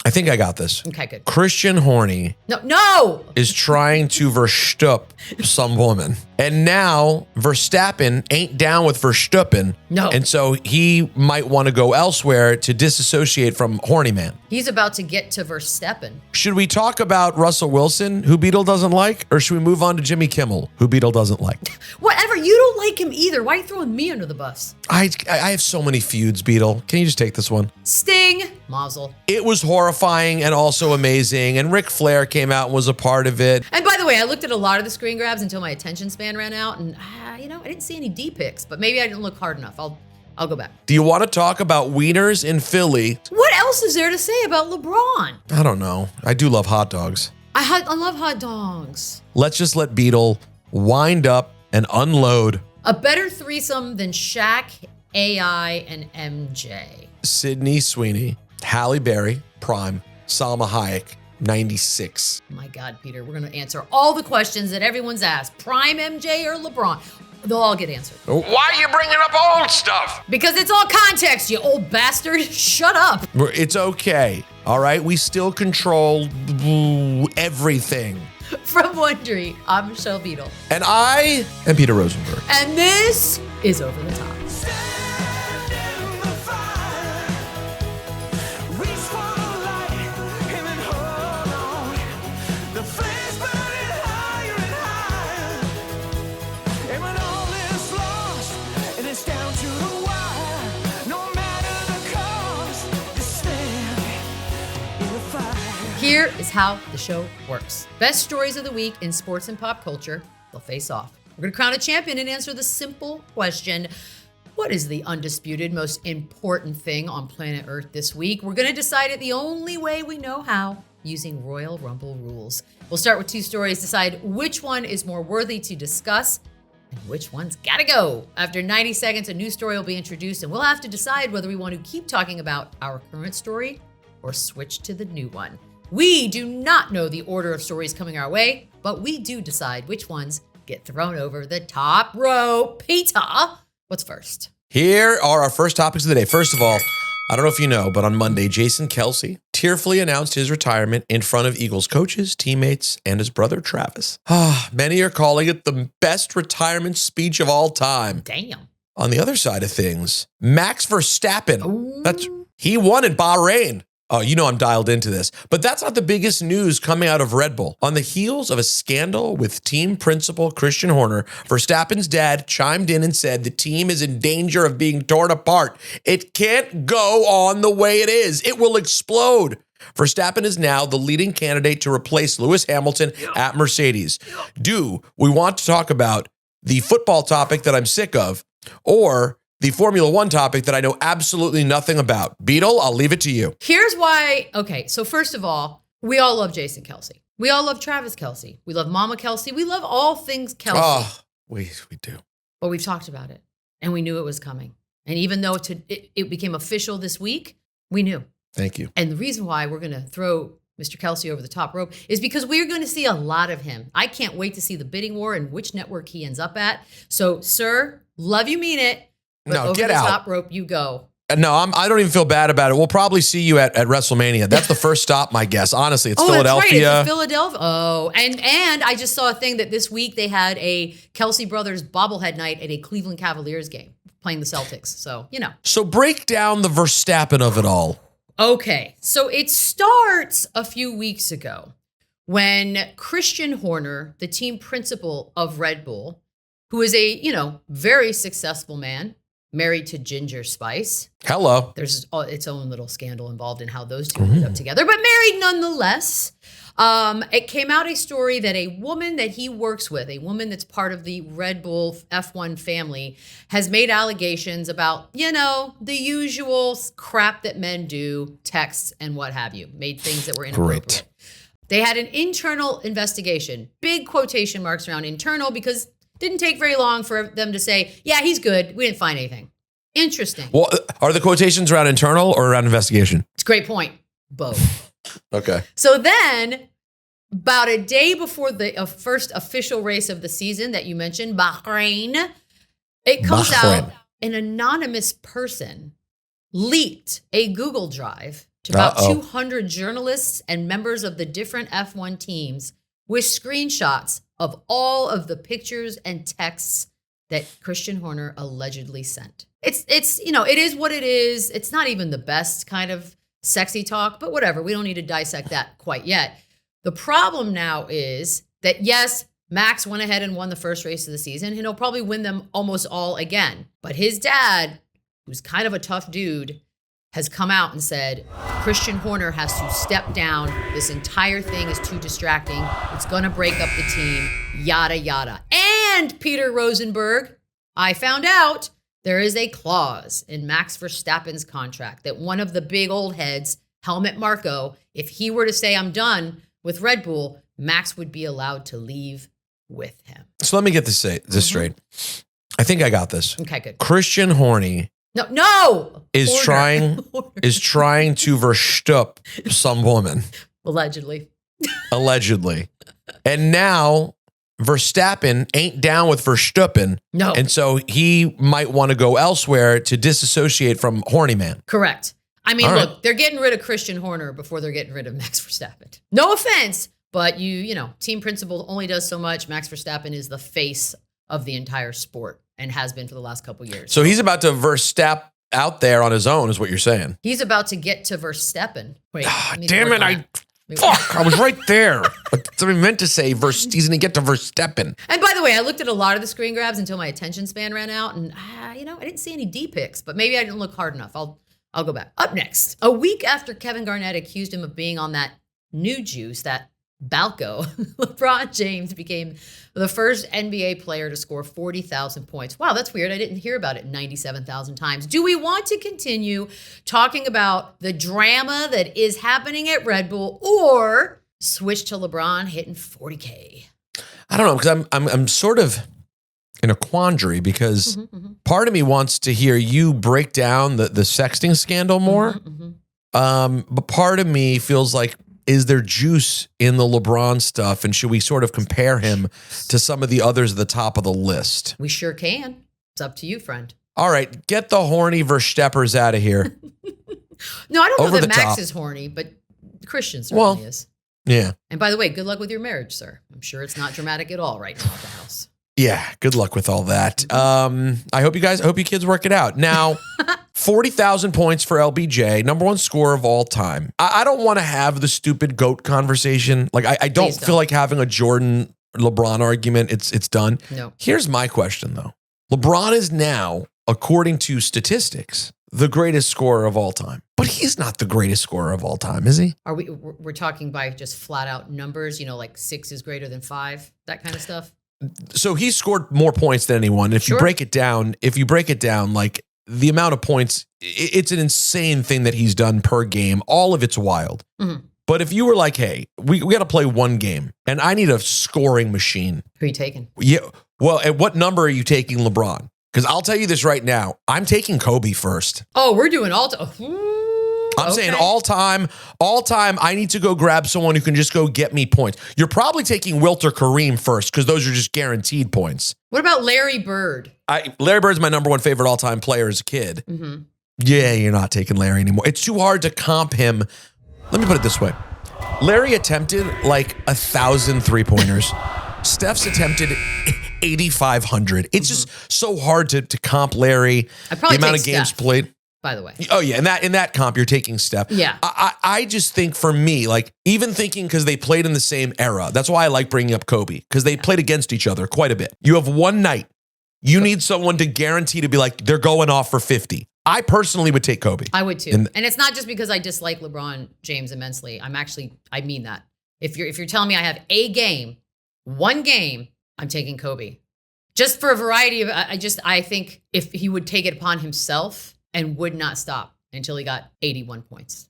I think I got this. Okay, good. Christian Horny No. is trying to Verstappen some woman. And now Verstappen ain't down with Verstappen. No. And so he might want to go elsewhere to disassociate from Horny Man. He's about to get to Verstappen. Should we talk about Russell Wilson, who Beadle doesn't like? Or should we move on to Jimmy Kimmel, who Beadle doesn't like? Whatever. You don't like him either. Why are you throwing me under the bus? I have so many feuds, Beadle. Can you just take this one? Sting. Mazel. It was horrifying and also amazing. And Ric Flair came out and was a part of it. And by the way, I looked at a lot of the screen grabs until my attention span ran out, and I didn't see any D pics, but maybe I didn't look hard enough. I'll go back. Do you want to talk about wieners in Philly? What else is there to say about LeBron? I don't know. I do love hot dogs. I love hot dogs. Let's just let Beadle wind up and unload. A better threesome than Shaq, AI, and MJ. Sydney Sweeney, Halle Berry, Prime, Salma Hayek, 96. My God, Peter, we're going to answer all the questions that everyone's asked. Prime MJ or LeBron? They'll all get answered. Why are you bringing up old stuff? Because it's all context, you old bastard. Shut up. It's okay. All right. We still control everything. From Wondery, I'm Michelle Beadle. And I am Peter Rosenberg. And this is Over the Top. Here is how the show works. Best stories of the week in sports and pop culture. They'll face off. We're going to crown a champion and answer the simple question: what is the undisputed most important thing on planet Earth this week? We're going to decide it the only way we know how, using Royal Rumble rules. We'll start with two stories, decide which one is more worthy to discuss and which one's gotta go. After 90 seconds, a new story will be introduced, and we'll have to decide whether we want to keep talking about our current story or switch to the new one. We do not know the order of stories coming our way, but we do decide which ones get thrown over the top rope. Peter, what's first? Here are our first topics of the day. First of all, I don't know if you know, but on Monday, Jason Kelce tearfully announced his retirement in front of Eagles coaches, teammates, and his brother Travis. Many are calling it the best retirement speech of all time. Damn. On the other side of things, Max Verstappen, he won in Bahrain. Oh, you know I'm dialed into this. But that's not the biggest news coming out of Red Bull. On the heels of a scandal with team principal Christian Horner, Verstappen's dad chimed in and said the team is in danger of being torn apart. It can't go on the way it is. It will explode. Verstappen is now the leading candidate to replace Lewis Hamilton at Mercedes. Do we want to talk about the football topic that I'm sick of, or the Formula One topic that I know absolutely nothing about? Beadle, I'll leave it to you. Here's why. Okay, so first of all, we all love Jason Kelce. We all love Travis Kelce. We love Mama Kelce. We love all things Kelce. Oh, we do. But we've talked about it, and we knew it was coming. And even though it became official this week, we knew. Thank you. And the reason why we're going to throw Mr. Kelce over the top rope is because we're going to see a lot of him. I can't wait to see the bidding war and which network he ends up at. So, sir, love you, mean it. But No, over get the out. top rope you go. No, I don't even feel bad about it. We'll probably see you at WrestleMania. That's the first stop, my guess. Honestly, it's Philadelphia. That's right. It's Philadelphia. Oh, and I just saw a thing that this week they had a Kelce Brothers bobblehead night at a Cleveland Cavaliers game playing the Celtics. So, you know. So break down the Verstappen of it all. Okay, so it starts a few weeks ago when Christian Horner, the team principal of Red Bull, who is a, very successful man, married to Ginger Spice. Hello. There's its own little scandal involved in how those two ended up together, but married nonetheless. It came out a story that a woman that he works with, a woman that's part of the Red Bull F1 family, has made allegations about, the usual crap that men do, texts and what have you, made things that were inappropriate. Great. They had an internal investigation, big quotation marks around internal, because didn't take very long for them to say, yeah, he's good. We didn't find anything. Interesting. Well, are the quotations around internal or around investigation? It's a great point. Both. Okay. So then, about a day before the first official race of the season that you mentioned, Bahrain, it comes out an anonymous person leaked a Google Drive to about 200 journalists and members of the different F1 teams with screenshots of all of the pictures and texts that Christian Horner allegedly sent. It is what it is. It's not even the best kind of sexy talk, but whatever. We don't need to dissect that quite yet. The problem now is that, yes, Max went ahead and won the first race of the season, and he'll probably win them almost all again. But his dad, who's kind of a tough dude, has come out and said, Christian Horner has to step down. This entire thing is too distracting. It's going to break up the team, yada, yada. And Peter Rosenberg, I found out there is a clause in Max Verstappen's contract that one of the big old heads, Helmut Marko, if he were to say, I'm done with Red Bull, Max would be allowed to leave with him. So let me get this straight. I think I got this. Okay, good. Christian Horner is trying to verstup some woman. Allegedly. And now Verstappen ain't down with Verstappen. No. And so he might want to go elsewhere to disassociate from Horny Man. Correct. I mean, look, they're getting rid of Christian Horner before they're getting rid of Max Verstappen. No offense, but team principle only does so much. Max Verstappen is the face of the entire sport and has been for the last couple years. So he's about to Verstappen out there on his own is what you're saying. He's about to get to Verstappen. Wait, damn it. I was right there. But I meant to say he's going to get to Verstappen. And by the way, I looked at a lot of the screen grabs until my attention span ran out. And, I didn't see any D pics, but maybe I didn't look hard enough. I'll go back. Up next, a week after Kevin Garnett accused him of being on that new juice, that Balco, LeBron James became the first NBA player to score 40,000 points. Wow, that's weird. I didn't hear about it 97,000 times. Do we want to continue talking about the drama that is happening at Red Bull or switch to LeBron hitting 40K? I don't know, because I'm sort of in a quandary because part of me wants to hear you break down the sexting scandal more. But part of me feels like, is there juice in the LeBron stuff? And should we sort of compare him to some of the others at the top of the list? We sure can. It's up to you, friend. All right. Get the horny Verstappers out of here. No, I don't know that Max is horny, but Christian certainly is. Yeah. And by the way, good luck with your marriage, sir. I'm sure it's not dramatic at all right now at the house. Yeah, good luck with all that. I hope you kids work it out. Now, 40,000 points for LBJ, number one scorer of all time. I don't want to have the stupid GOAT conversation. Like, I don't feel like having a Jordan LeBron argument. It's done. No. Here's my question, though. LeBron is now, according to statistics, the greatest scorer of all time. But he's not the greatest scorer of all time, is he? We're talking by just flat out numbers, like 6 is greater than 5, that kind of stuff? So he scored more points than anyone. If you break it down, like the amount of points, it's an insane thing that he's done per game. All of it's wild. But if you were like, hey, we got to play one game and I need a scoring machine. Who are you taking? Yeah. Well, at what number are you taking LeBron? Because I'll tell you this right now. I'm taking Kobe first. Oh, we're doing all I'm saying all time, I need to go grab someone who can just go get me points. You're probably taking Wilt or Kareem first because those are just guaranteed points. What about Larry Bird? Larry Bird's my number one favorite all-time player as a kid. Yeah, you're not taking Larry anymore. It's too hard to comp him. Let me put it this way. Larry attempted like 1,000 three-pointers. Steph's attempted 8,500. It's just so hard to comp Larry. The amount of games played. By the way. Oh, yeah. In that comp, you're taking Steph. Yeah. I just think for me, like even thinking because they played in the same era, that's why I like bringing up Kobe because they played against each other quite a bit. You have one night. You need someone to guarantee to be like, they're going off for 50. I personally would take Kobe. I would too. And it's not just because I dislike LeBron James immensely. I mean that. If you're telling me I have one game, I'm taking Kobe. Just for a variety of, I think if he would take it upon himself and would not stop until he got 81 points.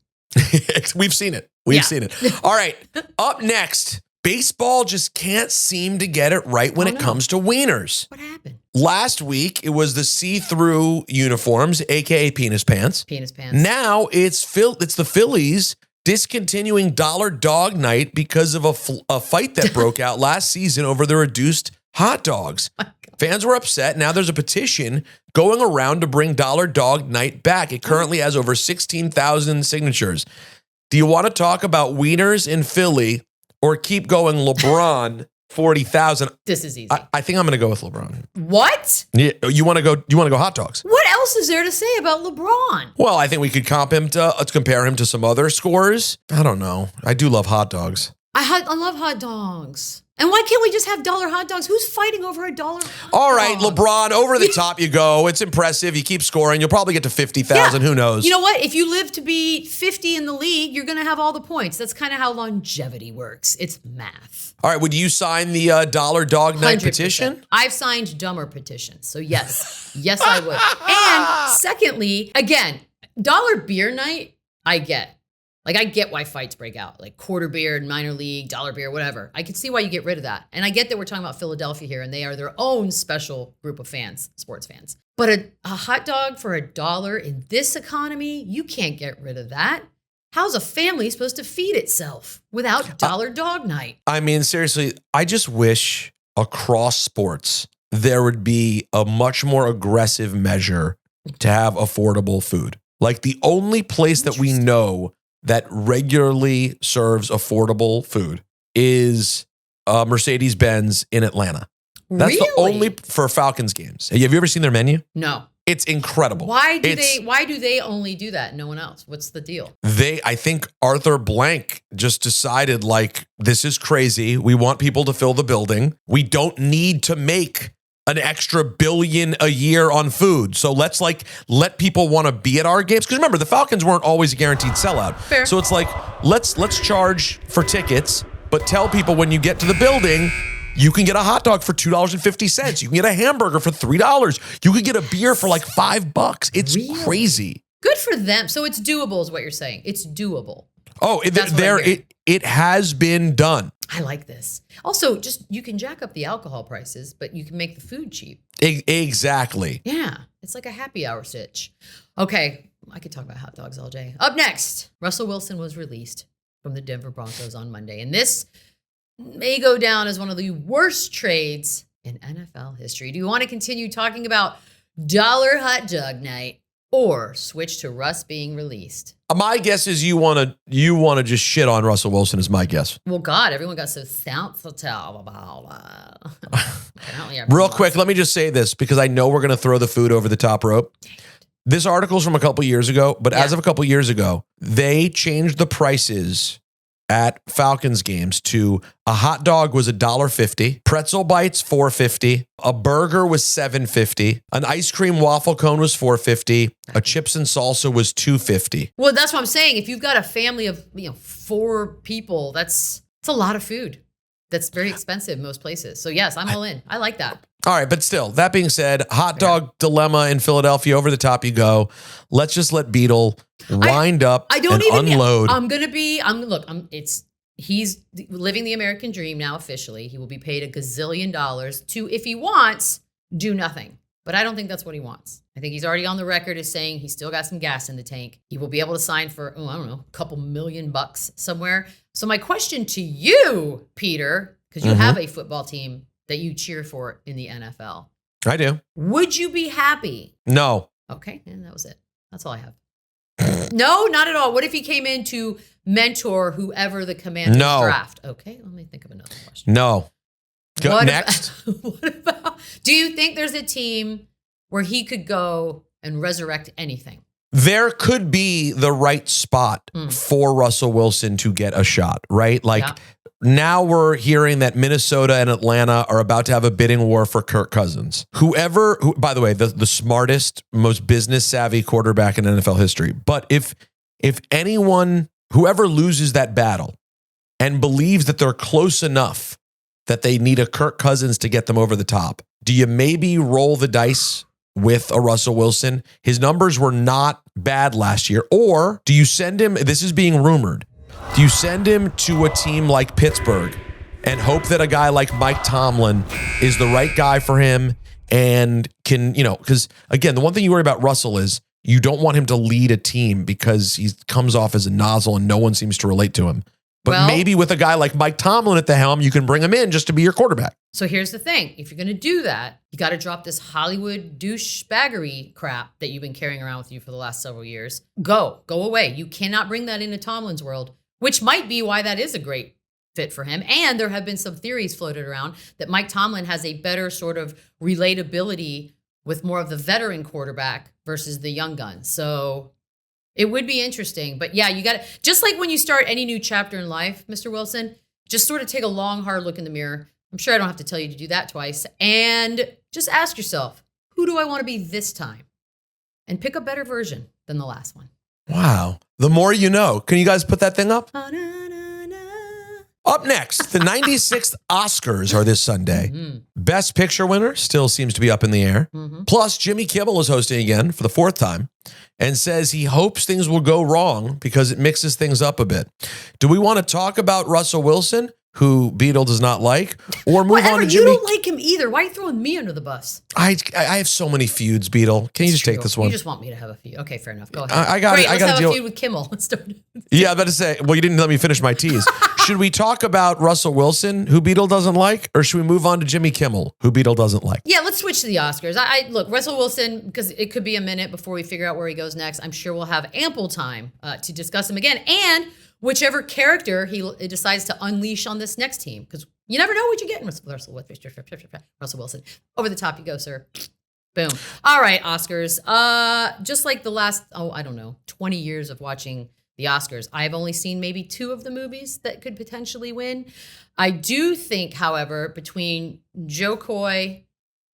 We've seen it. We've seen it. All right. Up next, baseball just can't seem to get it right when it comes to wieners. What happened? Last week, it was the see-through uniforms, a.k.a. penis pants. Penis pants. Now it's the Phillies discontinuing Dollar Dog Night because of a fight that broke out last season over the reduced hot dogs. Fans were upset. Now there's a petition going around to bring Dollar Dog Night back. It currently has over 16,000 signatures. Do you want to talk about wieners in Philly or keep going LeBron 40,000? This is easy. I think I'm going to go with LeBron. What? Yeah, you want to go hot dogs? What else is there to say about LeBron? Well, I think we could compare him to some other scorers. I don't know. I do love hot dogs. I love hot dogs. And why can't we just have dollar hot dogs? Who's fighting over a dollar hot All right, dog? LeBron, over the top you go. It's impressive. You keep scoring. You'll probably get to 50,000. Who knows? You know what? If you live to be 50 in the league, you're going to have all the points. That's kind of how longevity works. It's math. All right, would you sign the Dollar Dog Night 100%. petition? I've signed dumber petitions. So yes, yes, I would. And secondly, again, dollar beer night, I get. Like, I get why fights break out, like quarter beer and minor league, dollar beer, whatever. I can see why you get rid of that. And I get that we're talking about Philadelphia here, and they are their own special group of fans, sports fans. But a hot dog for $1 in this economy, you can't get rid of that. How's a family supposed to feed itself without Dollar Dog Night? I mean, seriously, I just wish across sports there would be a much more aggressive measure to have affordable food. Like, the only place that we know that regularly serves affordable food is Mercedes-Benz in Atlanta. That's the only for Falcons games. Have you ever seen their menu? No. It's incredible. Why do they only do that? No one else. What's the deal? I think Arthur Blank just decided, like, this is crazy. We want people to fill the building. We don't need to make an extra billion a year on food. So let's let people want to be at our games. Because remember, the Falcons weren't always a guaranteed sellout. Fair. So it's like, let's charge for tickets, but tell people when you get to the building, you can get a hot dog for $2.50. You can get a hamburger for $3. You can get a beer for like $5. It's crazy. Good for them. So it's doable is what you're saying. It's doable. Oh, it has been done. I like this. Also, you can jack up the alcohol prices, but you can make the food cheap. Exactly. Yeah. It's like a happy hour stitch. Okay. I could talk about hot dogs all day. Up next, Russell Wilson was released from the Denver Broncos on Monday. And this may go down as one of the worst trades in NFL history. Do you want to continue talking about Dollar Hot Dog Night or switch to Russ being released? My guess is you want to just shit on Russell Wilson is my guess. Well, God, everyone got so sensitive about Real quick, let me just say this because I know we're going to throw the food over the top rope. This article's from a couple years ago, but as of a couple years ago, they changed the prices at Falcons games to a hot dog was $1.50, pretzel bites $4.50, a burger was $7.50, an ice cream waffle cone was $4.50, a chips and salsa was $2.50. Well, that's what I'm saying. If you've got a family of 4 people, that's a lot of food. That's very expensive in most places. So yes, I'm all in. I like that. All right, but still, that being said, hot dog dilemma in Philadelphia, over the top you go. Let's just let Beadle wind up and unload. He's living the American dream now officially. He will be paid $1 gazillion to, if he wants, do nothing. But I don't think that's what he wants. I think he's already on the record as saying he's still got some gas in the tank. He will be able to sign for, I don't know, a couple $1 million somewhere. So my question to you, Peter, because you have a football team that you cheer for in the NFL. I do. Would you be happy? No. Okay, and that was it. That's all I have. No, not at all. What if he came in to mentor whoever the Commanders draft? Okay, let me think of another question. No. Next. What about, do you think there's a team where he could go and resurrect anything? There could be the right spot for Russell Wilson to get a shot, right? Now we're hearing that Minnesota and Atlanta are about to have a bidding war for Kirk Cousins. Who, by the way, the smartest, most business savvy quarterback in NFL history. But if anyone, whoever loses that battle and believes that they're close enough that they need a Kirk Cousins to get them over the top, do you maybe roll the dice with a Russell Wilson? His numbers were not bad last year. Or do you send him, this is being rumored, do you send him to a team like Pittsburgh and hope that a guy like Mike Tomlin is the right guy for him and can, because again, the one thing you worry about Russell is you don't want him to lead a team because he comes off as a nozzle and no one seems to relate to him. But Well- maybe with a guy like Mike Tomlin at the helm, you can bring him in just to be your quarterback. So here's the thing. If you're going to do that, you got to drop this Hollywood douchebaggery crap that you've been carrying around with you for the last several years. Go away. You cannot bring that into Tomlin's world, which might be why that is a great fit for him. And there have been some theories floated around that Mike Tomlin has a better sort of relatability with more of the veteran quarterback versus the young gun. So it would be interesting. But yeah, you got to, just like when you start any new chapter in life, Mr. Wilson, just sort of take a long, hard look in the mirror. I'm sure I don't have to tell you to do that twice. And just ask yourself, who do I want to be this time? And pick a better version than the last one. Wow. The more you know. Can you guys put that thing up? Up next, the 96th Oscars are this Sunday. Mm-hmm. Best Picture winner still seems to be up in the air. Mm-hmm. Plus, Jimmy Kimmel is hosting again for the 4th time and says he hopes things will go wrong because it mixes things up a bit. Do we want to talk about Russell Wilson, who Beadle does not like, or move on to Jimmy? You don't like him either. Why are you throwing me under the bus? I have so many feuds, Beadle. Can you just take this one? You just want me to have a feud. Okay, fair enough. Go ahead. I got Great, it. I let's got to have deal. a feud with Kimmel. Let's start. Yeah, I was about to say, well, you didn't let me finish my tease. Should we talk about Russell Wilson, who Beadle doesn't like, or should we move on to Jimmy Kimmel, who Beadle doesn't like? Yeah, let's switch to the Oscars. I look, Russell Wilson, because it could be a minute before we figure out where he goes next. I'm sure we'll have ample time to discuss him again, and whichever character he decides to unleash on this next team, because you never know what you get in Russell Wilson. Over the top you go, sir. Boom. All right, Oscars. Just like the last, 20 years of watching the Oscars, I've only seen maybe 2 of the movies that could potentially win. I do think, however, between Joe Coy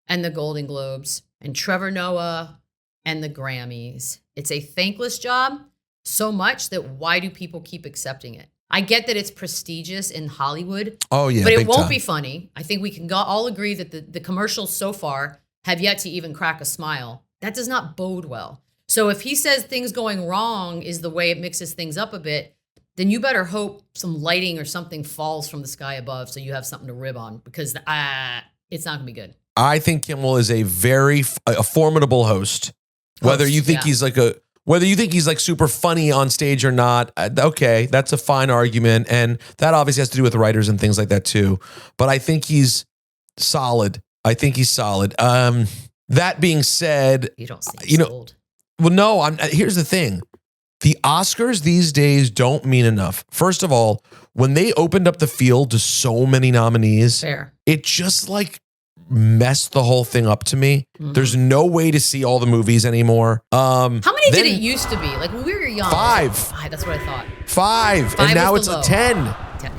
and the Golden Globes and Trevor Noah and the Grammys, it's a thankless job so much that why do people keep accepting it? I get that it's prestigious in Hollywood. Oh, yeah. But it big won't time. be funny. I think we can all agree that the commercials so far have yet to even crack a smile. That does not bode well. So if he says things going wrong is the way it mixes things up a bit, then you better hope some lighting or something falls from the sky above so you have something to rib on, because it's not going to be good. I think Kimmel is a very formidable host. Whether you think he's like super funny on stage or not, okay, that's a fine argument. And that obviously has to do with writers and things like that too. But I think he's solid. That being said, You don't seem sold. well, no, here's the thing. The Oscars these days don't mean enough. First of all, when they opened up the field to so many nominees, Fair. it just like messed the whole thing up to me. Mhm. There's no way to see all the movies anymore. How many did it used to be? Like when we were young. 5. 5, that's what I thought. 5, 5 and now is it's the a low. 10. 10.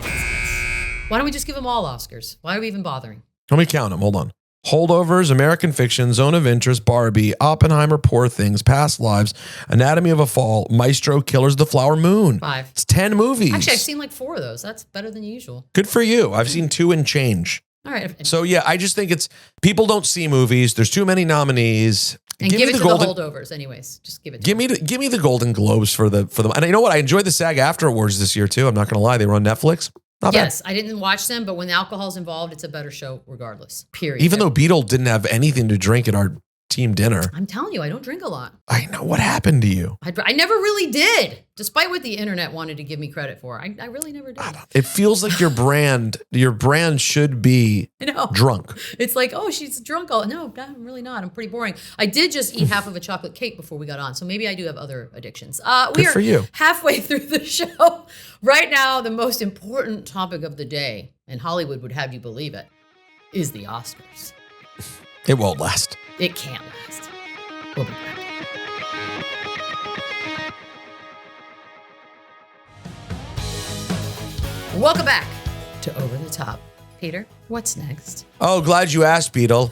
Why don't we just give them all Oscars? Why are we even bothering? Let me count them. Hold on. Holdovers, American Fiction, Zone of Interest, Barbie, Oppenheimer, Poor Things, Past Lives, Anatomy of a Fall, Maestro, Killers of the Flower Moon. 5. It's 10 movies. Actually, I've seen like 4 of those. That's better than usual. Good for you. I've seen 2 and change. All right. So yeah, I just think it's people don't see movies. There's too many nominees. And give it to the holdovers, anyways. Just give it to them. Give me the Golden Globes for them. And you know what? I enjoyed the SAG-AFTRA Awards this year too. I'm not going to lie. They were on Netflix. Not Yes, I didn't watch them, but when alcohol's involved, it's a better show regardless. Period. Even though Beadle didn't have anything to drink at our team dinner. I'm telling you, I don't drink a lot. I know. What happened to you? I never really did, despite what the internet wanted to give me credit for. I really never did. It feels like your brand should be I know. drunk. It's like, oh, she's drunk. No, I'm really not. I'm pretty boring. I did just eat half of a chocolate cake before we got on, so maybe I do have other addictions. We Good for you. halfway through the show. Right now, the most important topic of the day, and Hollywood would have you believe it, is the Oscars. It won't last. It can't last. We'll be back. Welcome back to Over the Top. Peter, what's next? Oh, glad you asked, Beadle.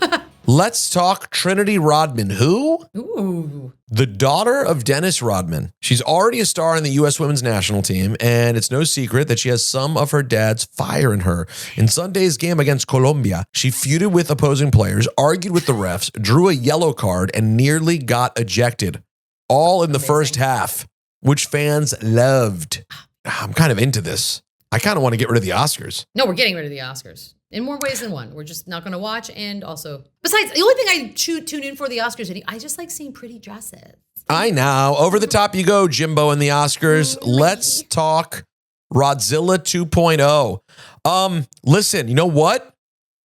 Let's talk Trinity Rodman. Who? Ooh. The daughter of Dennis Rodman. She's already a star in the U.S. women's national team, and it's no secret that she has some of her dad's fire in her. In Sunday's game against Colombia, she feuded with opposing players, argued with the refs, drew a yellow card, and nearly got ejected. All in the first half, which fans loved. I'm kind of into this. I kind of want to get rid of the Oscars. No, we're getting rid of the Oscars in more ways than one. We're just not going to watch. And also, besides, the only thing I tune in for the Oscars, I just like seeing pretty dresses. I know. Over the top you go, Jimbo and the Oscars. Let's talk Rodzilla 2.0. Listen, you know what?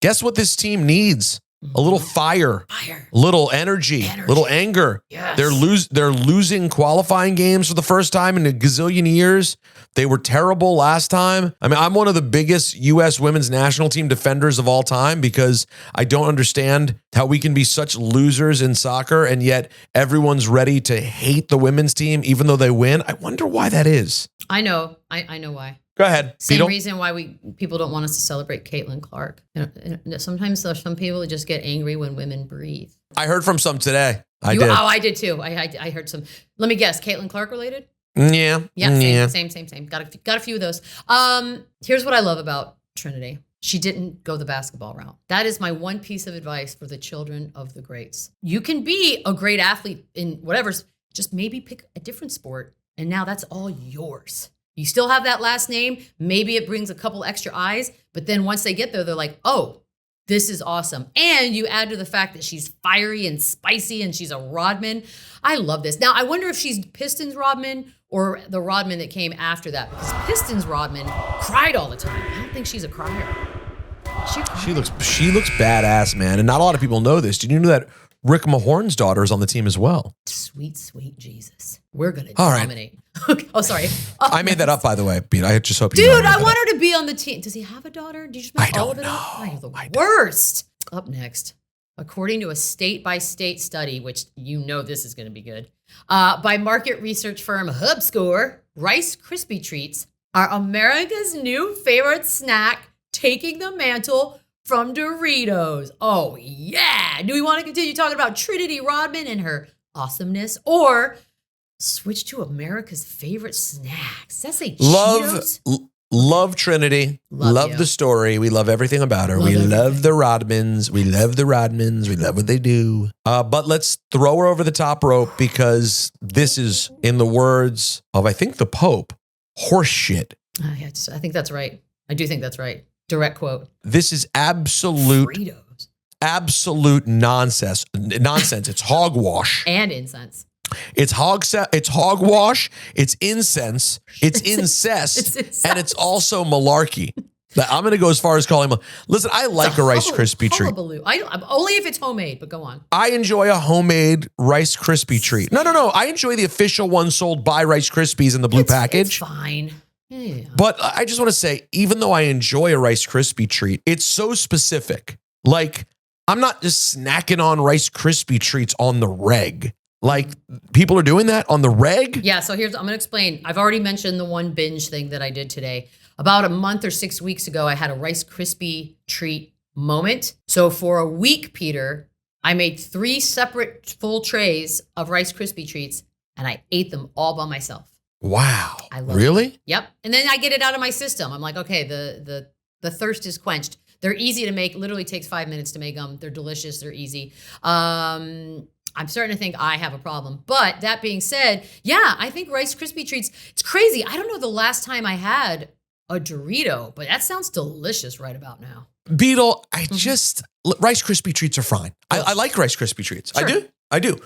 Guess what this team needs? A little fire, a little energy, a little anger. Yes. They're losing qualifying games for the first time in a gazillion years. They were terrible last time. I mean, I'm one of the biggest U.S. women's national team defenders of all time because I don't understand how we can be such losers in soccer and yet everyone's ready to hate the women's team even though they win. I wonder why that is. I know. I know why. Go ahead. Same Beadle. reason why people don't want us to celebrate CaitlIn Clark. Sometimes some people just get angry when women breathe. I heard from some today. I did. Oh, I did too. I heard some. Let me guess. CaitlIn Clark related? Yeah. Yeah. Same. Got a few of those. Here's what I love about Trinity. She didn't go the basketball route. That is my one piece of advice for the children of the greats. You can be a great athlete in whatever. Just maybe pick a different sport, and now that's all yours. You still have that last name. Maybe it brings a couple extra eyes, but then once they get there, they're like, oh, this is awesome. And you add to the fact that she's fiery and spicy and she's a Rodman. I love this. Now, I wonder if she's Pistons Rodman or the Rodman that came after that, because Pistons Rodman cried all the time. I don't think she's a crier. She looks badass, man. And not a lot of people know this. Did you know that Rick Mahorn's daughter is on the team as well? Sweet, sweet Jesus. We're going to dominate. Right. Oh, sorry. I made that up, by the way, Pete. I just hope you Dude, I want her to be on the team. Does he have a daughter? Did you just make all of it up? I you're the worst. Up next, according to a state-by-state study, which you know this is going to be good, by market research firm HubScore, Rice Krispie Treats are America's new favorite snack, taking the mantle from Doritos. Oh, yeah. Do we want to continue talking about Trinity Rodman and her awesomeness, or switch to America's favorite snacks? That's a Cheetos. Love Trinity. Love the story. We love everything about her. Love the Rodmans. We love the Rodmans. We love what they do. But let's throw her over the top rope because this is, in the words of, I think, the Pope, horse shit. I think that's right. I do think that's right. Direct quote. This is absolute nonsense. It's hogwash. And incense. It's hogwash. It's incense. It's incest. And it's also malarkey. I'm going to go as far as calling him. Listen, I like a Rice Krispie treat. Only if it's homemade, but go on. I enjoy a homemade Rice Krispie treat. No. I enjoy the official one sold by Rice Krispies in the blue package. It's fine. Yeah. But I just want to say, even though I enjoy a Rice Krispie treat, it's so specific. Like, I'm not just snacking on Rice Krispie treats on the reg. Like, people are doing that on the reg? Yeah, so I'm going to explain. I've already mentioned the one binge thing that I did today. About a month or 6 weeks ago, I had a Rice Krispie treat moment. So for a week, Peter, I made 3 separate full trays of Rice Krispie treats, and I ate them all by myself. Wow. I love really? It. Yep. And then I get it out of my system. I'm like, okay, the thirst is quenched. They're easy to make. Literally takes 5 minutes to make them. They're delicious. They're easy. I'm starting to think I have a problem. But that being said, yeah, I think Rice Krispie treats, it's crazy. I don't know the last time I had a Dorito, but that sounds delicious right about now. Beadle, Rice Krispie treats are fine. I like Rice Krispie treats. Sure. I do.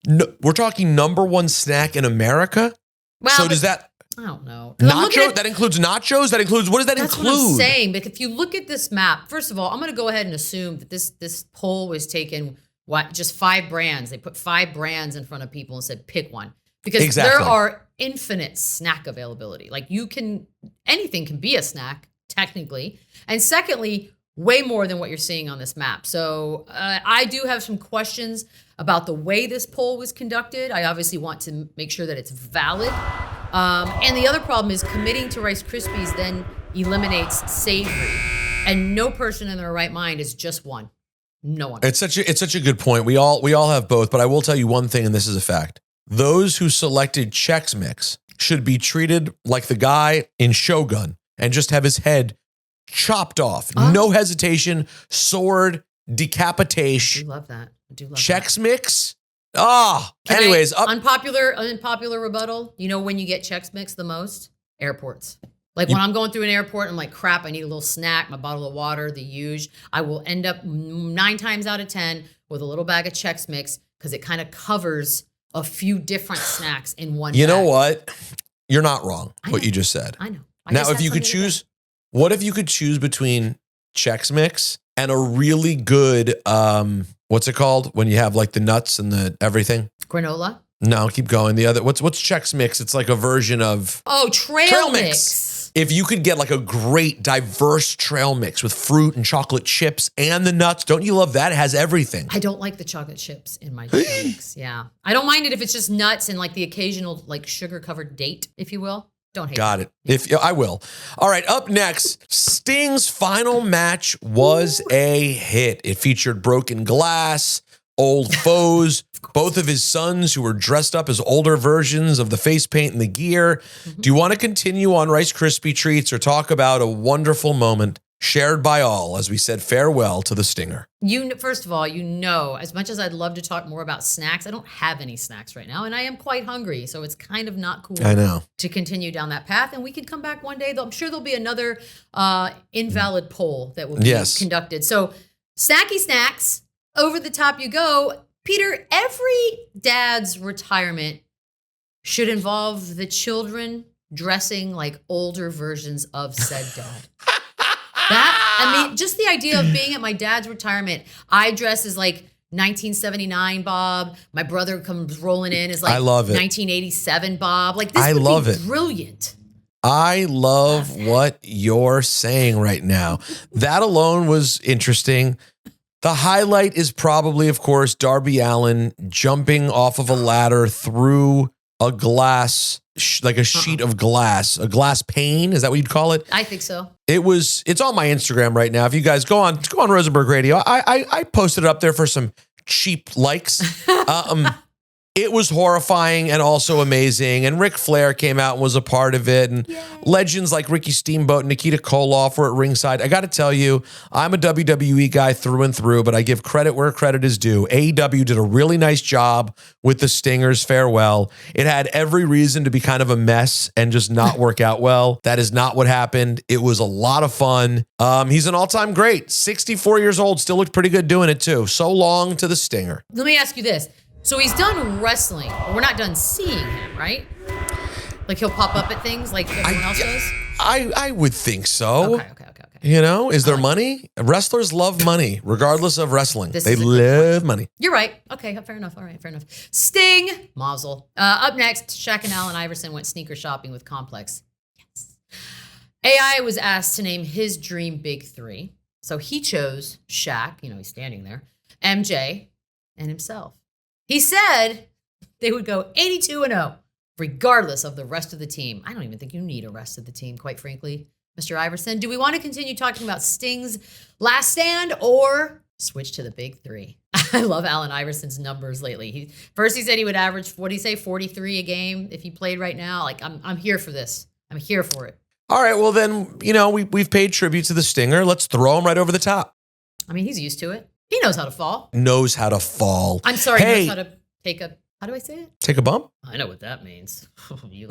No, we're talking number one snack in America. Well, so does that? I don't know. That includes nachos? That includes, what does that include? That's what I'm saying. But if you look at this map, first of all, I'm going to go ahead and assume that this poll was taken, just 5 brands. They put 5 brands in front of people and said, pick one. Because there are infinite snack availability. Like anything can be a snack, technically. And secondly, way more than what you're seeing on this map. So I do have some questions about the way this poll was conducted. I obviously want to make sure that it's valid. And the other problem is committing to Rice Krispies then eliminates savory. And no person in their right mind is just one. No one. It's such a good point. We all have both, but I will tell you one thing, and this is a fact. Those who selected Chex Mix should be treated like the guy in Shogun and just have his head chopped off. No hesitation, sword, decapitation. I do love that. Chex Mix? Anyways. Unpopular rebuttal. You know when you get Chex Mix the most? Airports. Like when I'm going through an airport, I'm like, crap, I need a little snack, my bottle of water, the huge. I will end up 9 times out of 10 with a little bag of Chex Mix because it kind of covers a few different snacks in one bag. You know what? You're not wrong, what you just said. I know. Now, if you could choose, what if you could choose between Chex Mix and a really good, what's it called when you have like the nuts and the everything? Granola? No, keep going. The other, what's Chex Mix? It's like a version of trail mix. If you could get like a great diverse trail mix with fruit and chocolate chips and the nuts, don't you love that? It has everything. I don't like the chocolate chips in my trail mix. Yeah. I don't mind it if it's just nuts and like the occasional like sugar covered date, if you will. Don't hate Got it. If I will. All right, up next, Sting's final match was a hit. It featured broken glass, old foes, both of his sons who were dressed up as older versions of the face paint and the gear. Do you want to continue on Rice Krispie treats or talk about a wonderful moment shared by all as we said farewell to the Stinger? First of all, as much as I'd love to talk more about snacks, I don't have any snacks right now, and I am quite hungry, so it's kind of not cool to continue down that path. And we could come back one day. I'm sure there'll be another invalid poll that will be conducted. So snacky snacks, over the top you go. Peter, every dad's retirement should involve the children dressing like older versions of said dad. Just the idea of being at my dad's retirement, I dress as like 1979 Bob. My brother comes rolling in as like 1987 Bob. Like this would be brilliant. I love what you're saying right now. That alone was interesting. The highlight is probably, of course, Darby Allin jumping off of a ladder through a glass, like a sheet of glass, a glass pane. Is that what you'd call it? I think so. It's on my Instagram right now. If you guys go on Rosenberg Radio, I posted it up there for some cheap likes. It was horrifying and also amazing. And Ric Flair came out and was a part of it. And legends like Ricky Steamboat and Nikita Koloff were at ringside. I got to tell you, I'm a WWE guy through and through, but I give credit where credit is due. AEW did a really nice job with the Stinger's farewell. It had every reason to be kind of a mess and just not work out well. That is not what happened. It was a lot of fun. He's an all-time great. 64 years old, still looked pretty good doing it too. So long to the Stinger. Let me ask you this. So he's done wrestling, but we're not done seeing him, right? Like he'll pop up at things like everyone else does? I would think so. Okay. You know, is there money? Wrestlers love money, regardless of wrestling. They love money. You're right. Okay, fair enough. All right, fair enough. Sting, mazel. Up next, Shaq and Allen Iverson went sneaker shopping with Complex. Yes. AI was asked to name his dream big three. So he chose Shaq, he's standing there, MJ, and himself. He said they would go 82-0, regardless of the rest of the team. I don't even think you need a rest of the team, quite frankly, Mr. Iverson. Do we want to continue talking about Sting's last stand or switch to the big three? I love Allen Iverson's numbers lately. First he said he would average, 43 a game if he played right now. Like, I'm here for this. I'm here for it. All right, well then, we've paid tribute to the Stinger. Let's throw him right over the top. I mean, he's used to it. He knows how to fall. Knows how to fall. I'm sorry, he knows how to take how do I say it? Take a bump? I know what that means.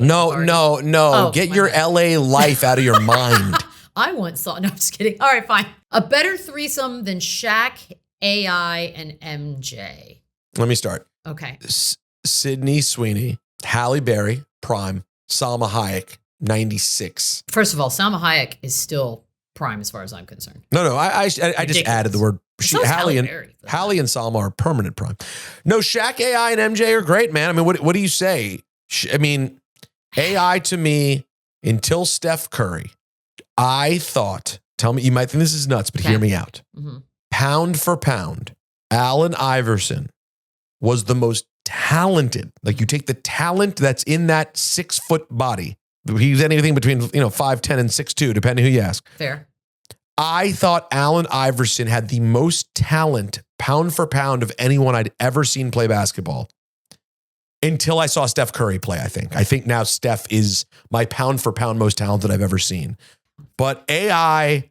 No. Get your LA life out of your mind. I want salt. No, I'm just kidding. All right, fine. A better threesome than Shaq, AI, and MJ. Let me start. Okay. Sydney Sweeney, Halle Berry, prime, Salma Hayek, 96. First of all, Salma Hayek is still prime as far as I'm concerned. No, I just added the word. Halle and Salma are permanent prime. No, Shaq, AI, and MJ are great, man. I mean, what do you say? I mean, AI to me, until Steph Curry, I thought, tell me, you might think this is nuts, but hear me out. Mm-hmm. Pound for pound, Allen Iverson was the most talented. Like, you take the talent that's in that 6-foot body. He's anything between 5'10" and 6'2", depending who you ask. Fair. I thought Allen Iverson had the most talent, pound for pound, of anyone I'd ever seen play basketball. Until I saw Steph Curry play, I think. I think now Steph is my pound for pound most talented I've ever seen. But AI,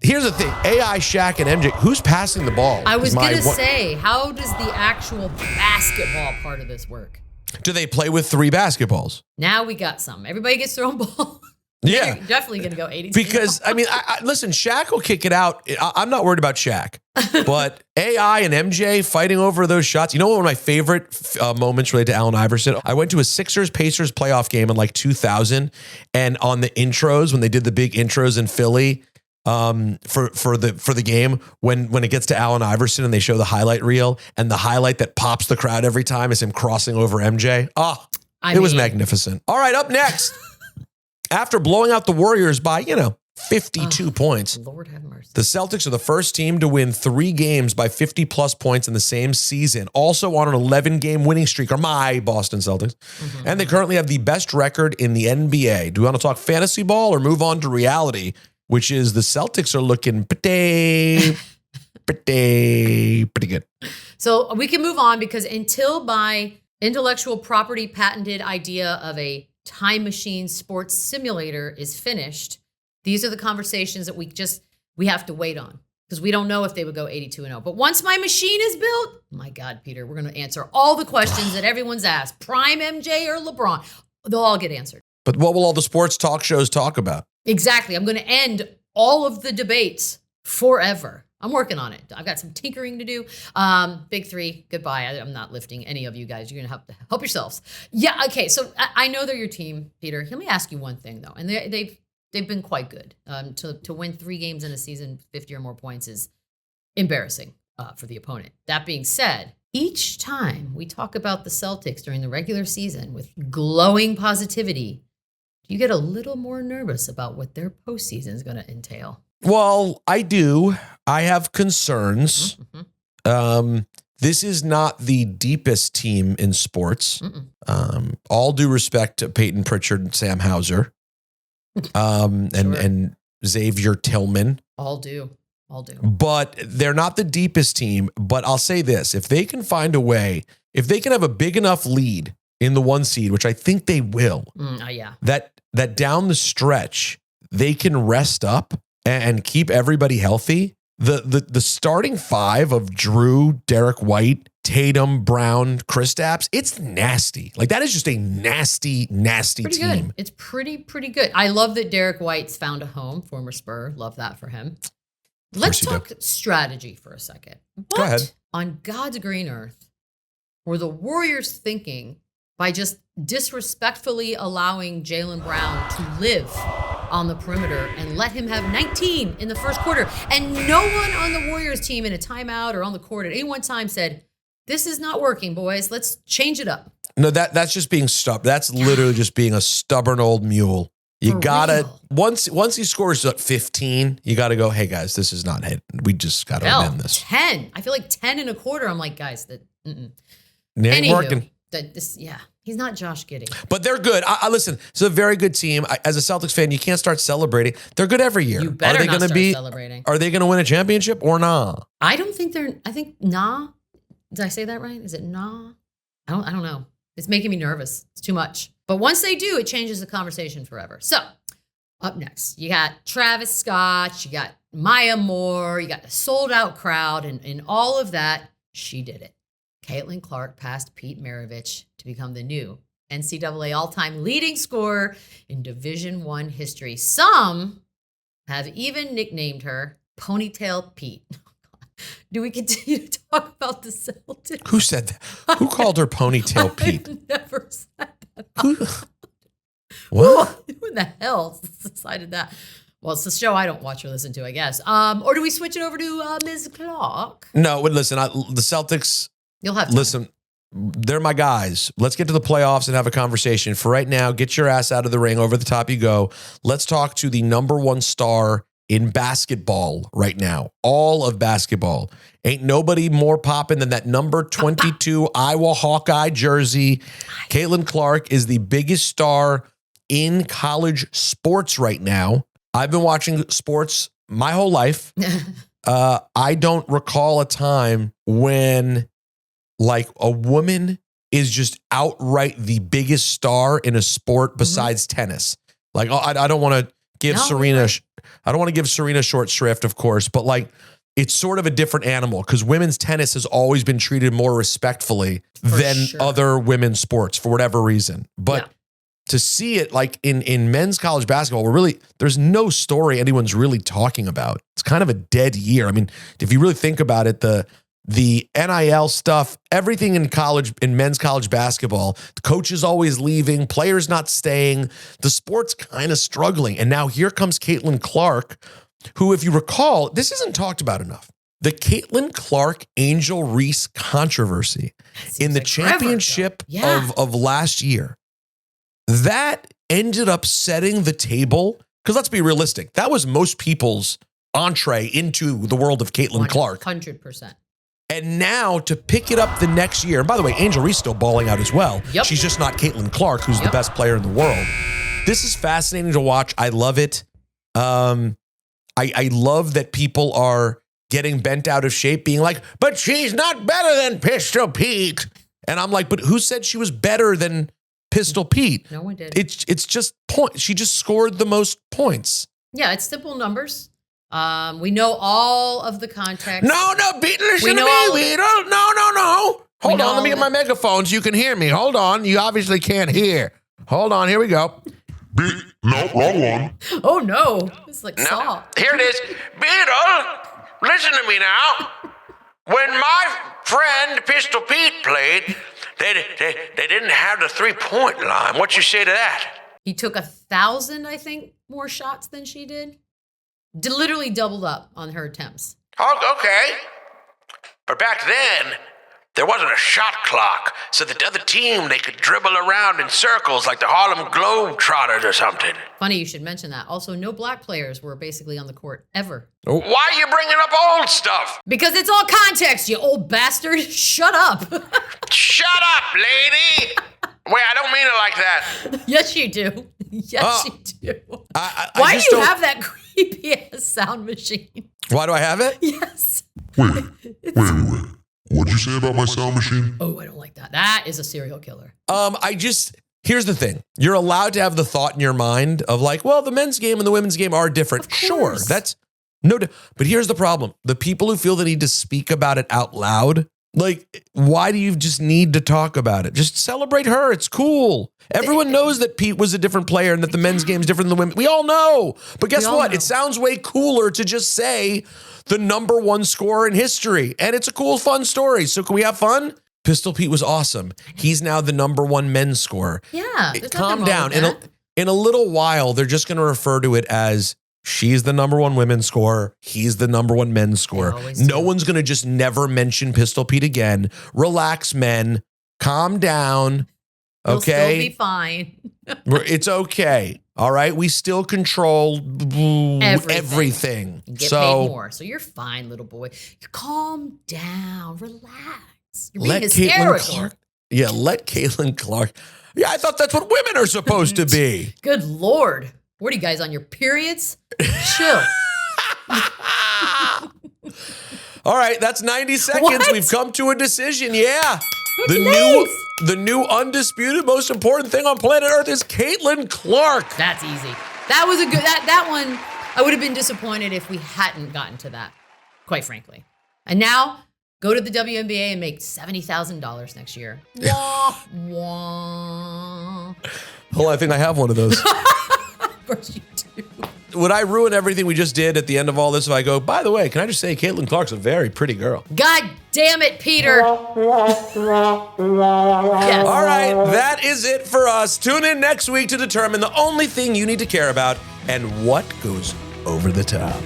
here's the thing. AI, Shaq, and MJ, who's passing the ball? I was going to say, how does the actual basketball part of this work? Do they play with 3 basketballs? Now we got some. Everybody gets their own ball. Yeah. You're definitely going to go 82. Because, I mean, listen, Shaq will kick it out. I'm not worried about Shaq. But AI and MJ fighting over those shots. You know, one of my favorite moments related to Allen Iverson? I went to a Sixers-Pacers playoff game in like 2000. And on the intros, when they did the big intros in Philly for the game, when it gets to Allen Iverson and they show the highlight reel, and the highlight that pops the crowd every time is him crossing over MJ. Oh, it was magnificent. All right, up next. After blowing out the Warriors by, 52 points. Lord have mercy. The Celtics are the first team to win 3 games by 50-plus points in the same season. Also on an 11-game winning streak are my Boston Celtics. Mm-hmm. And they currently have the best record in the NBA. Do we want to talk fantasy ball or move on to reality, which is the Celtics are looking pretty good. So we can move on because until my intellectual property patented idea of a time machine sports simulator is finished, these are the conversations that we have to wait on because we don't know if they would go 82-0. But once my machine is built, my God, Peter, we're going to answer all the questions that everyone's asked. Prime MJ or LeBron, they'll all get answered. But what will all the sports talk shows talk about? Exactly. I'm going to end all of the debates forever. I'm working on it. I've got some tinkering to do. Big 3, goodbye. I'm not lifting any of you guys. You're going to have to help yourselves. Yeah, okay. So I know they're your team, Peter. Let me ask you one thing, though. And they've been quite good. To win 3 games in a season, 50 or more points is embarrassing for the opponent. That being said, each time we talk about the Celtics during the regular season with glowing positivity, do you get a little more nervous about what their postseason is going to entail? Well, I do. I have concerns. Mm-hmm. This is not the deepest team in sports. All due respect to Peyton Pritchard and Sam Hauser, and Xavier Tillman. All do. But they're not the deepest team. But I'll say this: if they can find a way, if they can have a big enough lead in the 1 seed, which I think they will, that down the stretch they can rest up and keep everybody healthy. The starting 5 of Drew, Derek White, Tatum, Brown, Kristaps, it's nasty. Like, that is just a nasty pretty team. Good. It's pretty good. I love that Derek White's found a home, former Spur. Love that for him. Let's talk strategy for a second. Go ahead. On God's green earth were the Warriors thinking by just disrespectfully allowing Jaylen Brown to live on the perimeter and let him have 19 in the first quarter? And no one on the Warriors team in a timeout or on the court at any one time said, this is not working, boys. Let's change it up. No, that's just being stubborn. That's literally just being a stubborn old mule. You gotta, once he scores 15, you gotta go, hey guys, this is not it. We just gotta amend this. 10. I feel like 10 and a quarter. I'm like, guys, that ain't working. He's not Josh Giddey. But they're good. I listen, it's a very good team. As a Celtics fan, you can't start celebrating. They're good every year. You better not start celebrating. Are they going to win a championship or nah? I don't think I think nah. Did I say that right? Is it nah? I don't know. It's making me nervous. It's too much. But once they do, it changes the conversation forever. So up next, you got Travis Scott, you got Maya Moore, you got a sold out crowd, and in all of that, she did it. CaitlIn Clark passed Pete Maravich to become the new NCAA all-time leading scorer in Division I history. Some have even nicknamed her Ponytail Pete. Do we continue to talk about the Celtics? Who said that? Who called her Ponytail Pete? I've never said that. What? Who in the hell decided that? Well, it's the show I don't watch or listen to, I guess. Or do we switch it over to Ms. Clark? No, listen, the Celtics... You'll have to. Listen, they're my guys. Let's get to the playoffs and have a conversation. For right now, get your ass out of the ring. Over the top you go. Let's talk to the number 1 star in basketball right now. All of basketball. Ain't nobody more popping than that number 22 Iowa Hawkeye jersey. CaitlIn Clark is the biggest star in college sports right now. I've been watching sports my whole life. I don't recall a time when... like a woman is just outright the biggest star in a sport besides tennis. Like, I don't want to give Serena, I don't want to give Serena short shrift, of course, but like, it's sort of a different animal because women's tennis has always been treated more respectfully than other women's sports for whatever reason. But to see it like in men's college basketball, there's no story anyone's really talking about. It's kind of a dead year. I mean, if you really think about it, the NIL stuff, everything in men's college basketball, the coaches always leaving, players not staying, the sport's kind of struggling. And now here comes CaitlIn Clark, who, if you recall, this isn't talked about enough. The CaitlIn Clark Angel Reese controversy in the championship of last year, that ended up setting the table. Because let's be realistic, that was most people's entree into the world of CaitlIn Clark. 100%. And now to pick it up the next year, and by the way, Angel Reese still balling out as well. Yep. She's just not CaitlIn Clark, who's the best player in the world. This is fascinating to watch. I love it. I love that people are getting bent out of shape, being like, but she's not better than Pistol Pete. And I'm like, but who said she was better than Pistol Pete? No one did. It's just point. She just scored the most points. Yeah, it's simple numbers. We know all of the context. No, Beadle, listen to me, Beadle. No. Hold on, let me get my megaphone so you can hear me. Hold on, you obviously can't hear. Hold on, here we go. No, wrong one. Oh no, it's like Saw. Here it is. Beadle, listen to me now. When my friend Pistol Pete played, they didn't have the 3-point line. What you say to that? He took 1,000, I think, more shots than she did. Literally doubled up on her attempts. Oh, okay. But back then, there wasn't a shot clock, so the other team, they could dribble around in circles like the Harlem Globetrotters or something. Funny you should mention that. Also, no black players were basically on the court ever. Why are you bringing up old stuff? Because it's all context, you old bastard. Shut up. Shut up, lady. Wait, I don't mean it like that. Yes, you do. Yes, you do. Why do you have that creepy ass sound machine? Why do I have it? Yes. Wait. What'd you say about my sound machine? Oh, I don't like that. That is a serial killer. Here's the thing. You're allowed to have the thought in your mind of like, well, the men's game and the women's game are different. Sure, that's but here's the problem. The people who feel the need to speak about it out loud, like, why do you just need to talk about it? Just celebrate her. It's cool. Everyone knows that Pete was a different player and that the men's game is different than the women. We all know. But guess what? It sounds way cooler to just say the number one scorer in history. And it's a cool, fun story. So can we have fun? Pistol Pete was awesome. He's now the number one men's scorer. Yeah. Calm down. In a little while, they're just going to refer to it as she's the number one women's scorer. He's the number one men's scorer. No one's going to just never mention Pistol Pete again. Relax, men. Calm down. Okay. You'll still be fine. It's okay. All right. We still control everything. Get paid more. So you're fine, little boy. Calm down. Relax. You're being hysterical. Let CaitlIn Clark. Yeah, I thought that's what women are supposed to be. Good Lord. What are you guys on your periods? Chill. All right, that's 90 seconds. What? We've come to a decision. Yeah. The new undisputed most important thing on planet Earth is CaitlIn Clark. That's easy. That was a good that one. I would have been disappointed if we hadn't gotten to that, quite frankly. And now go to the WNBA and make $70,000 next year. Wah, wah. Hold on, I think I have one of those. Of course you do. Would I ruin everything we just did at the end of all this if I go, by the way, can I just say CaitlIn Clark's a very pretty girl? God damn it, Peter. Yes. All right, that is it for us. Tune in next week to determine the only thing you need to care about and what goes over the top.